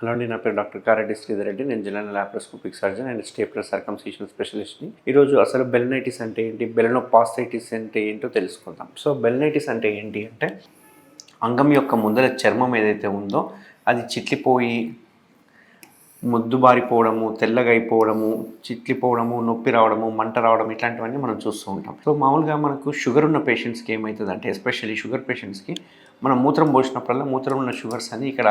Hello అండి, నా పేరు డాక్టర్ కారెడ్డి శ్రీధర్ రెడ్డి. నేను general laparoscopic surgeon and stapler circumcision స్పెషలిస్ట్ని. ఈరోజు అసలు బెలనైటిస్ అంటే ఏంటి, బెలనోపాస్టైటిస్ అంటే ఏంటో తెలుసుకుందాం. సో బెలనైటిస్ అంటే ఏంటి అంటే అంగం యొక్క ముందర చర్మం ఏదైతే ఉందో అది చిట్లిపోయి ముద్దుబారిపోవడము, తెల్లగా అయిపోవడము, చిట్లిపోవడము, నొప్పి రావడము, మంట రావడం, ఇట్లాంటివన్నీ మనం చూస్తూ ఉంటాం. సో మామూలుగా మనకు షుగర్ ఉన్న పేషెంట్స్కి ఏమవుతుందంటే, ఎస్పెషల్లీ షుగర్ పేషెంట్స్కి మనం మూత్రం పోసినప్పుడల్లా మూత్రం ఉన్న షుగర్స్ అన్నీ ఇక్కడ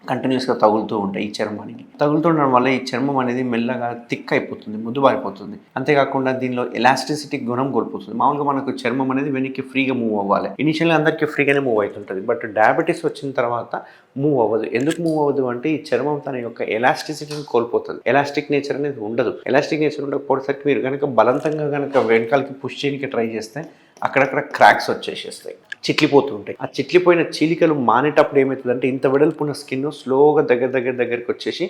కంటిన్యూస్గా తగులుతూ ఉంటాయి. ఈ చర్మానికి తగులుతుండడం వల్ల ఈ చర్మం అనేది మెల్లగా థిక్ అయిపోతుంది, ముద్దుబారిపోతుంది. అంతేకాకుండా దీనిలో ఎలాస్టిసిటీ గుణం కోల్పోతుంది. మామూలుగా మనకు చర్మం అనేది వెనక్కి ఫ్రీగా మూవ్ అవ్వాలి. ఇనిషియల్గా అందరికీ ఫ్రీగానే మూవ్ అవుతుంటుంది, బట్ డయాబెటీస్ వచ్చిన తర్వాత మూవ్ అవ్వదు. ఎందుకు మూవ్ అవ్వదు అంటే ఈ చర్మం తన యొక్క ఎలాస్టిసిటీని కోల్పోతుంది. ఎలాస్టిక్ నేచర్ అనేది ఉండదు. ఎలాస్టిక్ నేచర్ ఉండకపోయేసరికి మీరు కనుక బలవంతంగా కనుక వెనకాలకి పుష్ చేయడానికి ట్రై చేస్తే అక్కడక్కడ క్రాక్స్ వచ్చేసేస్తాయి, చిట్లిపోతూ ఉంటాయి. ఆ చిట్లిపోయిన చీలికలు మానేటప్పుడు ఏమవుతుందంటే ఇంత వెడల్పున్న స్కిన్ స్లోగా దగ్గరికి వచ్చేసి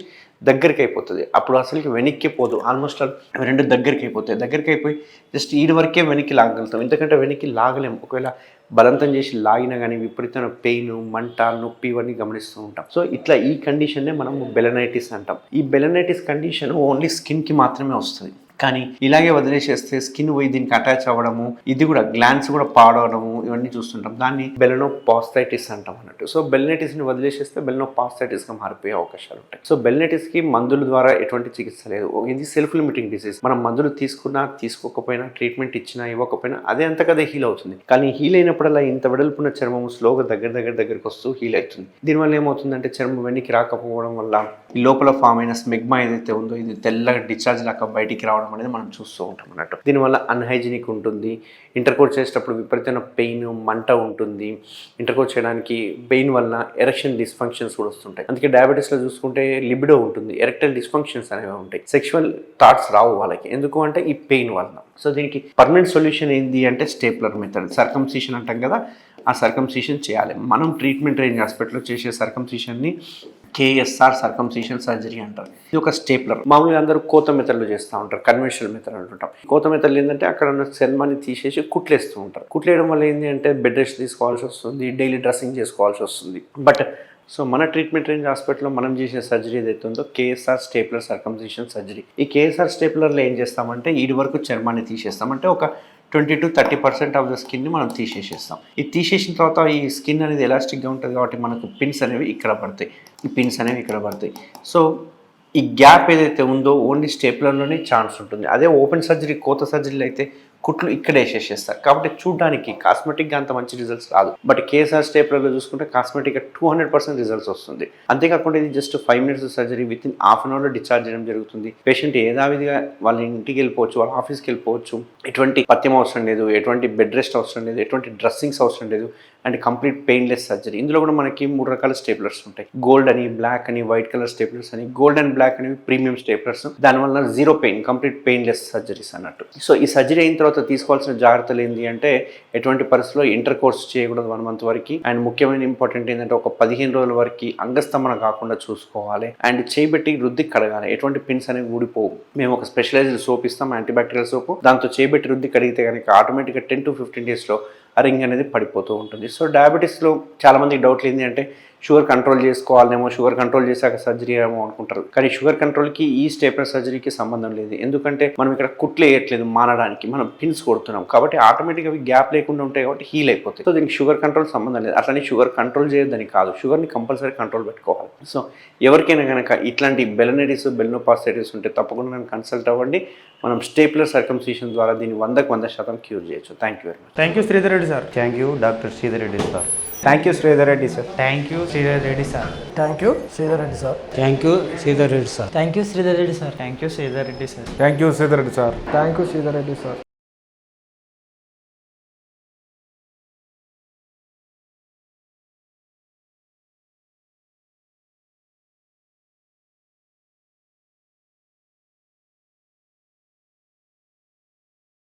దగ్గరికి అయిపోతుంది. అప్పుడు అసలుకి వెనక్కి పోదు, ఆల్మోస్ట్ రెండు దగ్గరికి అయిపోతాయి. దగ్గరికి అయిపోయి జస్ట్ ఈడి వరకే వెనక్కి లాగలుగుతాం, ఎందుకంటే వెనక్కి లాగలేము. ఒకవేళ బలవంతం చేసి లాగినా కానీ విపరీతమైన పెయిన్, మంట, నొప్పి ఇవన్నీ గమనిస్తూ ఉంటాం. సో ఇట్లా ఈ కండిషన్నే మనం బెలనైటిస్ అంటాం. ఈ బెలనైటిస్ కండిషన్ ఓన్లీ స్కిన్కి మాత్రమే వస్తుంది. కానీ ఇలాగే వదిలేసేస్తే స్కిన్ పోయి దీనికి అటాచ్ అవ్వడము, ఇది కూడా గ్లాండ్స్ కూడా పాడవడము, ఇవన్నీ చూస్తుంటాం. దాన్ని బెలనోపాస్టైటిస్ అంటాం అన్నట్టు. సో బెలనైటిస్ని వదిలేసేస్తే బెలనోపాస్టైటిస్గా మారిపోయే అవకాశాలు ఉంటాయి. సో బెలనైటిస్కి మందుల ద్వారా ఎటువంటి చికిత్స లేదు. ఇది సెల్ఫ్ లిమిటింగ్ డిసీజ్. మనం మందులు తీసుకున్నా తీసుకోకపోయినా, ట్రీట్మెంట్ ఇచ్చినా ఇవ్వకపోయినా అదే అంతకదే హీల్ అవుతుంది. కానీ హీల్ అయినప్పుడల్లా ఇంత వెడల్పున్న చర్మం స్లోగా దగ్గరికి వస్తూ హీల్ అవుతుంది. దీనివల్ల ఏమవుతుందంటే చర్మం వెనక్కి రాకపోవడం వల్ల ఈ లోపల ఫామ్ అయిన స్మెగ్మా ఏదైతే ఉందో ఇది తెల్లగా డిశ్చార్జ్ లాగా బయటికి రావడం అనేది మనం చూస్తూ ఉంటాం అన్నట్టు. దీనివల్ల అన్హైజీనిక్ ఉంటుంది. ఇంటర్కోర్స్ చేసేటప్పుడు విపరీతమైన పెయిన్, మంట ఉంటుంది. ఇంటర్కోర్స్ చేయడానికి పెయిన్ వల్ల ఎరెక్షన్ డిస్ఫంక్షన్స్ కూడా వస్తుంటాయి. అందుకే డయాబెటీస్లో చూసుకుంటే లిబిడో ఉంటుంది, ఎరెక్టైల్ డిస్ఫంక్షన్స్ అనేవి ఉంటాయి. సెక్షువల్ థాట్స్ రావు వాళ్ళకి, ఎందుకు అంటే ఈ పెయిన్ వల్ల. సో దీనికి పర్మనెంట్ సొల్యూషన్ ఏంటి అంటే స్టేప్లర్ మెథడ్, సర్కంసిషన్ అంటాం కదా, ఆ సర్కంసిషన్ చేయాలి. మనం ట్రీట్మెంట్ రేంజ్ హాస్పిటల్లో చేసే సర్కంసిషన్ని కేఎస్ఆర్ సర్కంసిషన్ సర్జరీ అంటారు. ఇది ఒక స్టేప్లర్. మామూలుగా అందరూ కోత మెథడ్లో చేస్తూ ఉంటారు, కన్వెన్షనల్ మెథడ్ అంటుంటాం. కోత మెథడ్లు ఏంటంటే అక్కడ ఉన్న చర్మాన్ని తీసేసి కుట్లేస్తూ ఉంటారు. కుట్లేయడం వల్ల ఏంటి అంటే బెడ్ రెస్ట్ తీసుకోవాల్సి వస్తుంది, డైలీ డ్రెస్సింగ్ చేసుకోవాల్సి వస్తుంది. బట్ సో మన ట్రీట్మెంట్ రేంజ్ హాస్పిటల్లో మనం చేసే సర్జరీ ఏదైతే ఉందో కేఎస్ఆర్ స్టేప్లర్ సర్కంసిషన్ సర్జరీ. ఈ కేఎస్ఆర్ స్టేప్లర్లో ఏం చేస్తామంటే ఈడి వరకు చర్మాన్ని తీసేస్తాం. అంటే ఒక 20-30% ఆఫ్ ద స్కిన్ని మనం తీసేసేస్తాం. ఇది తీసేసిన తర్వాత ఈ స్కిన్ అనేది ఎలాస్టిక్గా ఉంటుంది కాబట్టి మనకు పిన్స్ అనేవి ఇక్కడ పడతాయి, ఈ పిన్స్ అనేవి ఇక్కడ పడతాయి. సో ఈ గ్యాప్ ఏదైతే ఉందో ఓన్లీ స్టేప్లర్లోనే ఛాన్స్ ఉంటుంది. అదే ఓపెన్ సర్జరీ, కోత సర్జరీలు అయితే కుట్లు ఇక్కడ వేసేసేస్తారు కాబట్టి చూడడానికి కాస్మెటిక్గా అంత మంచి రిజల్ట్స్ రాదు. బట్ కేఎస్ఆర్ స్టేప్లర్లో చూసుకుంటే కాస్మెటిక్గా 200% రిజల్ట్స్ వస్తుంది. అంతేకాకుండా ఇది just 5 minutes surgery, with in half an అవర్లో డిశ్చార్జ్ చేయడం జరుగుతుంది. పేషెంట్ ఏదావిధిగా వాళ్ళ ఇంటికి వెళ్ళిపోవచ్చు, వాళ్ళ ఆఫీస్కి వెళ్ళిపోవచ్చు. ఎటువంటి పత్యం అవసరం లేదు, ఎటువంటి బెడ్ రెస్ట్ అవసరం లేదు, ఎటువంటి డ్రెస్సింగ్స్ అవసరం లేదు, అండ్ కంప్లీట్ పెయిన్లెస్ సర్జరీ. ఇందులో కూడా మనకి 3 రకాల స్టేప్లర్స్ ఉంటాయి. గోల్డ్ అని, బ్లాక్ అని, వైట్ కలర్ స్టేప్లర్స్ అని. గోల్డ్ అండ్ బ్లాక్ అనేవి ప్రీమియం స్టేప్లర్స్, దానివల్ల zero pain, complete painless surgeries అన్నట్టు. సో ఈ సర్జరీ అయిన తర్వాత తీసుకోవాల్సిన జాగ్రత్తలు ఏంటి అంటే ఎటువంటి పరిస్థితుల్లో ఇంటర్ కోర్స్ చేయకూడదు 1 month వరకు. అండ్ ముఖ్యమైన ఇంపార్టెంట్ ఏంటంటే ఒక 15 రోజుల వరకు అంగస్తంభన కాకుండా చూసుకోవాలి. అండ్ చేయబెట్టి రుద్ది కడగాలి, ఎటువంటి పిన్స్ అనేవి ఊడిపోవు. మేము ఒక స్పెషలైజ్డ్ సోప్ ఇస్తాం, యాంటీబ్యాక్టీరియల్ సోప్. దాంతో చేయబెట్టి రుద్ది కడిగితే కనుక ఆటోమేటిక్గా 10 to 15 daysలో ఆ రింగ్ అనేది పడిపోతూ ఉంటుంది. సో డయాబెటీస్లో చాలామందికి డౌట్లు ఏంటి అంటే షుగర్ కంట్రోల్ చేసుకోవాలేమో, షుగర్ కంట్రోల్ చేశాక సర్జరీ ఏమో అనుకుంటారు. కానీ షుగర్ కంట్రోల్కి ఈ స్టేప్లర్ సర్జరీకి సంబంధం లేదు. ఎందుకంటే మనం ఇక్కడ కుట్లు వేయట్లేదు మానడానికి, మనం పిన్స్ కొడుతున్నాం కాబట్టి ఆటోమేటిక్గా అవి గ్యాప్ లేకుండా ఉంటాయి కాబట్టి హీల్ అయిపోతాయి. సో దీనికి షుగర్ కంట్రోల్ సంబంధం లేదు. అట్లని షుగర్ కంట్రోల్ చేయొద్దని కాదు, షుగర్ని కంపల్సరీ కంట్రోల్ పెట్టుకోవాలి. సో ఎవరికైనా కనుక ఇట్లాంటి బెలనైటిస్, బెలనోపాస్టైటిస్ ఉంటే తప్పకుండా నన్ను కన్సల్ట్ అవ్వండి. మనం స్టేప్లర్ సర్కంసిషన్ ద్వారా దీన్ని 100% క్యూర్ చేయొచ్చు. Thank you very much. Thank you Sridhar Reddy sir. Thank you doctor Sridhar Reddy sir. Thank you Sridhar Reddy sir. Thank you Sridhar Reddy sir. Thank you Sridhar Reddy sir. Thank you Sridhar Reddy sir. Thank you Sridhar Reddy sir. Thank you Sridhar Reddy sir. Thank you Sridhar Reddy sir. Thank you Sridhar Reddy sir.